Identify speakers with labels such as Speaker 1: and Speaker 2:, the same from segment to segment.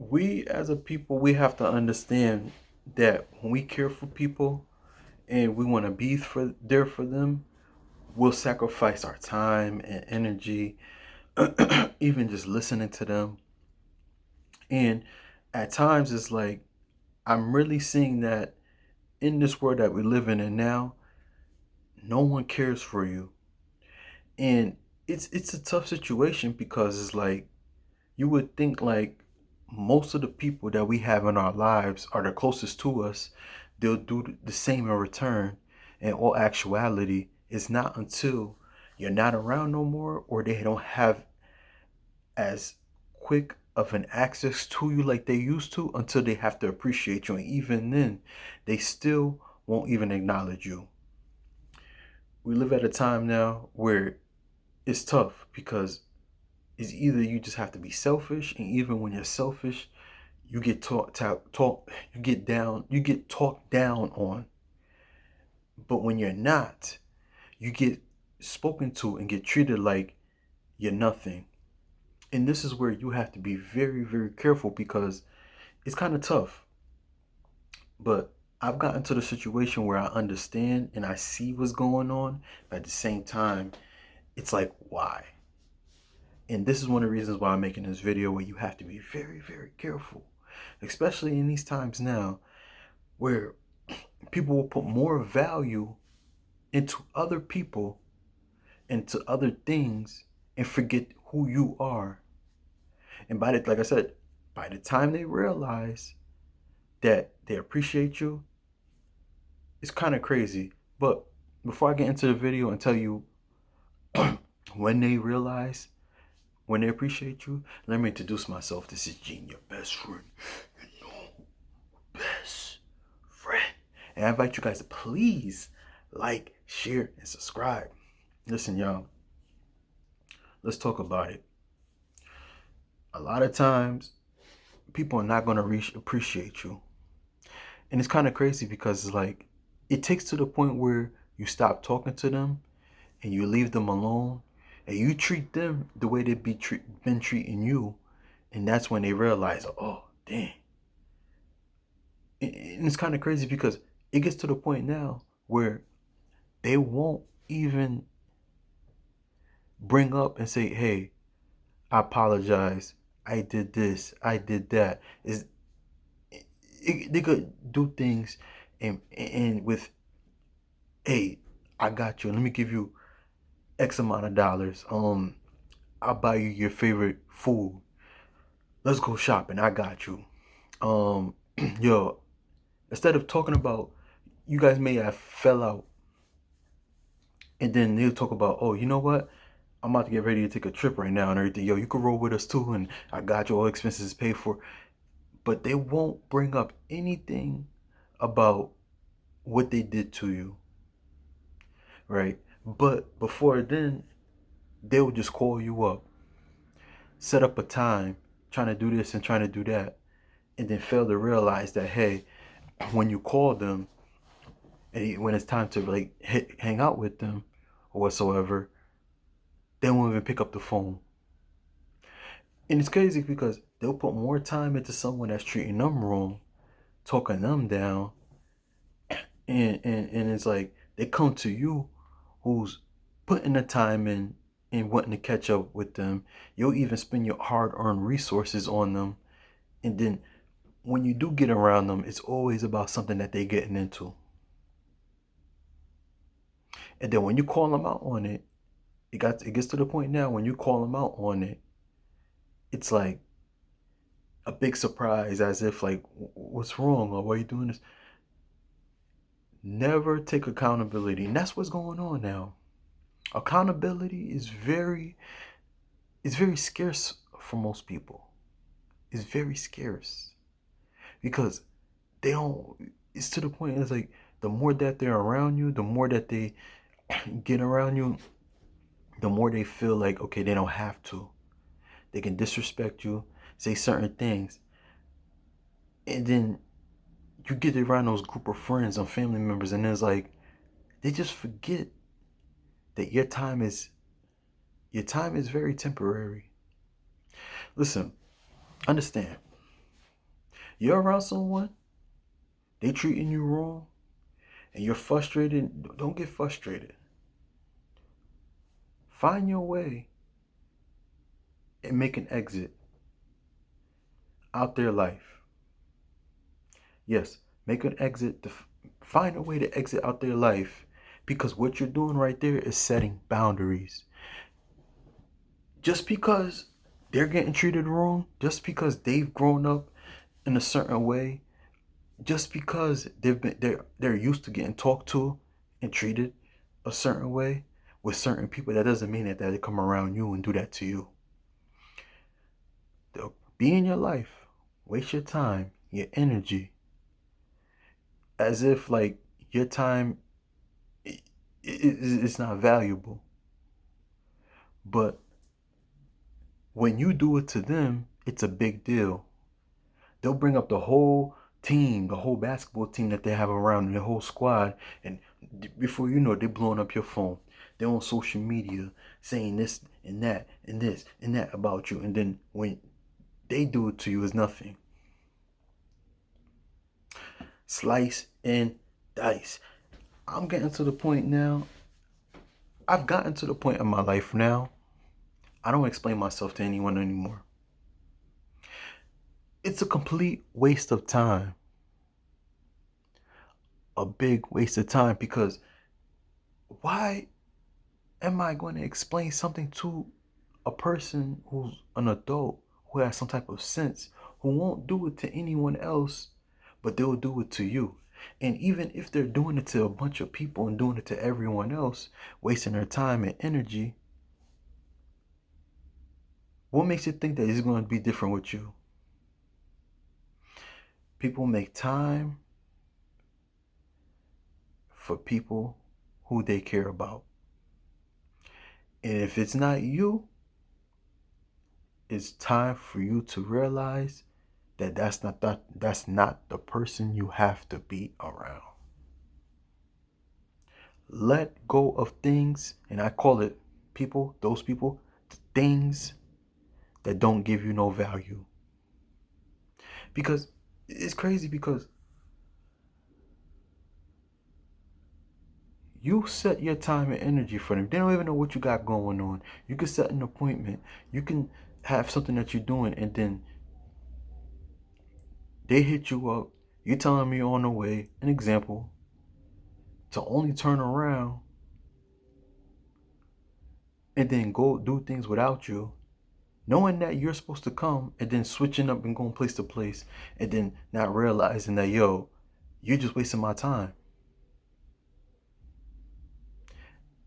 Speaker 1: We as a people, we have to understand that when we care for people and we want to be there for them, we'll sacrifice our time and energy, even just listening to them. And at times, it's like I'm really seeing that in this world that we're living in now, no one cares for you, and it's a tough situation because it's like you would think like most of the people that we have in our lives are the closest to us, they'll do the same in return. In all actuality, it's not until you're not around no more or they don't have as quick of an access to you like they used to until they have to appreciate you. And even then, they still won't even acknowledge you. We live at a time now where it's tough because it's either you just have to be selfish, and even when you're selfish, you get you get talked down on. But when you're not, you get spoken to and get treated like you're nothing. And this is where you have to be very, very careful because it's kind of tough. But I've gotten to the situation where I understand and I see what's going on, but at the same time, it's like, why? And this is one of the reasons why I'm making this video where you have to be very, very careful, especially in these times now where people will put more value into other people, into other things, and forget who you are. And like I said, by the time they realize that they appreciate you, it's kind of crazy. But before I get into the video and tell you when they realize, when they appreciate you, let me introduce myself. This is Gene, your best friend. You know, best friend. And I invite you guys to please like, share, and subscribe. Listen, y'all, let's talk about it. A lot of times, people are not going to appreciate you. And it's kind of crazy because it's like, it takes to the point where you stop talking to them and you leave them alone and you treat them the way they've been treating you. And that's when they realize, oh, dang. And it's kind of crazy because it gets to the point now where they won't even bring up and say, hey, I apologize. I did this. I did that. They could do things and with, hey, I got you. Let me give you X amount of dollars. I'll buy you your favorite food. Let's go shopping. I got you. Um, yo, instead of talking about you guys may have fell out, and then they'll talk about, oh, you know what? I'm about to get ready to take a trip right now and everything. Yo, you can roll with us too, and I got you all expenses paid for. But they won't bring up anything about what they did to you, right? But before then, they'll just call you up, set up a time, trying to do this and trying to do that, and then fail to realize that, hey, when you call them and when it's time to like hang out with them or whatsoever, they won't even pick up the phone. And it's crazy because they'll put more time into someone that's treating them wrong, talking them down, and it's like they come to you who's putting the time in and wanting to catch up with them. You'll even spend your hard-earned resources on them, and then when you do get around them, it's always about something that they're getting into. And then when you call them out on it, it gets to the point now when you call them out on it, it's like a big surprise, as if like, what's wrong or why are you doing this? Never take accountability, and that's what's going on now. Accountability is very scarce for most people. It's very scarce because they don't. It's to the point. It's like the more that they're around you, the more that they get around you, the more they feel like, okay, they don't have to. They can disrespect you, say certain things, and then you get around those group of friends and family members, and it's like they just forget that your time is very temporary. Listen, understand. You're around someone, they treating you wrong, and you're frustrated. Don't get frustrated. Find your way and make an exit out their life. Yes, make an exit. Find a way to exit out their life, because what you're doing right there is setting boundaries. Just because they're getting treated wrong, just because they've grown up in a certain way, just because they're used to getting talked to and treated a certain way with certain people, that doesn't mean that they come around you and do that to you. They'll be in your life, waste your time, your energy, as if like your time is not valuable. But when you do it to them, it's a big deal. They'll bring up the whole team, the whole basketball team that they have around, the whole squad, and before you know it, they're blowing up your phone. They're on social media saying this and that and this and that about you, and then when they do it to you, it's nothing. Slice and dice. I'm getting to the point now. I've gotten to the point in my life now. I don't explain myself to anyone anymore. It's a complete waste of time. A big waste of time, because why am I going to explain something to a person who's an adult, who has some type of sense, who won't do it to anyone else, but they'll do it to you? And even if they're doing it to a bunch of people and doing it to everyone else, wasting their time and energy, what makes you think that it's going to be different with you? People make time for people who they care about. And if it's not you, it's time for you to realize that that's not the person you have to be around. Let go of things, and I call it people, those people, things that don't give you no value. Because it's crazy, because you set your time and energy for them. They don't even know what you got going on. You can set an appointment. You can have something that you're doing, and then they hit you up. You're telling me on the way, an example, to only turn around and then go do things without you, knowing that you're supposed to come, and then switching up and going place to place, and then not realizing that, yo, you're just wasting my time.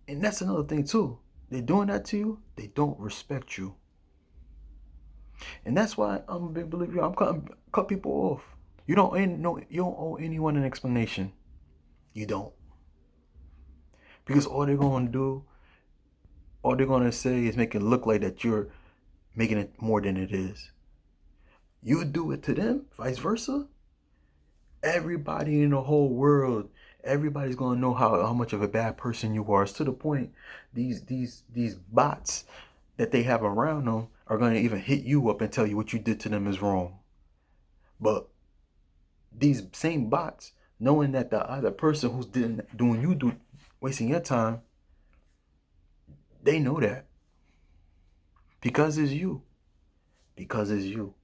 Speaker 1: And that's another thing too. They're doing that to you, they don't respect you. And that's why I'm a big believer. I'm cut people off. You don't owe anyone an explanation. You don't. Because all they're gonna say is make it look like that you're making it more than it is. You do it to them, vice versa. Everybody in the whole world, everybody's gonna know how much of a bad person you are. It's to the point these bots that they have around them are gonna even hit you up and tell you what you did to them is wrong. But these same bots, knowing that the other person who's wasting your time, they know that. Because it's you. Because it's you.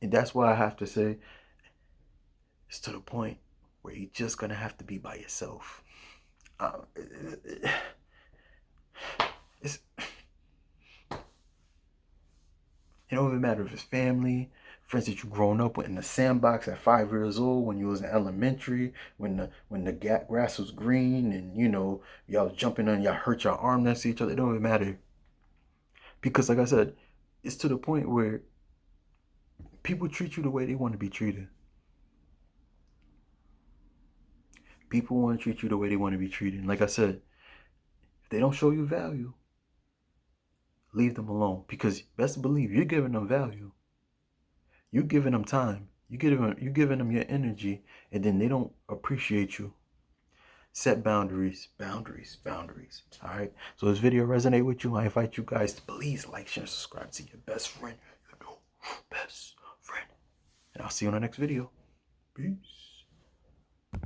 Speaker 1: And that's why I have to say, it's to the point where you're just gonna have to be by yourself. It's, it don't even matter if it's family, friends that you've grown up with in the sandbox at 5 years old, when you was in elementary, when the grass was green, and y'all jumping on, y'all hurt your arm next to each other. It don't even matter, because like I said, it's to the point where people treat you the way they want to be treated. People want to treat you the way they want to be treated. And like I said, if they don't show you value, leave them alone, because best believe you're giving them value. You're giving them time. You're giving them your energy, and then they don't appreciate you. Set boundaries, boundaries, boundaries. All right. So this video resonate with you, I invite you guys to please like, share, subscribe to your best friend. Best friend. I'll see you in the next video. Peace.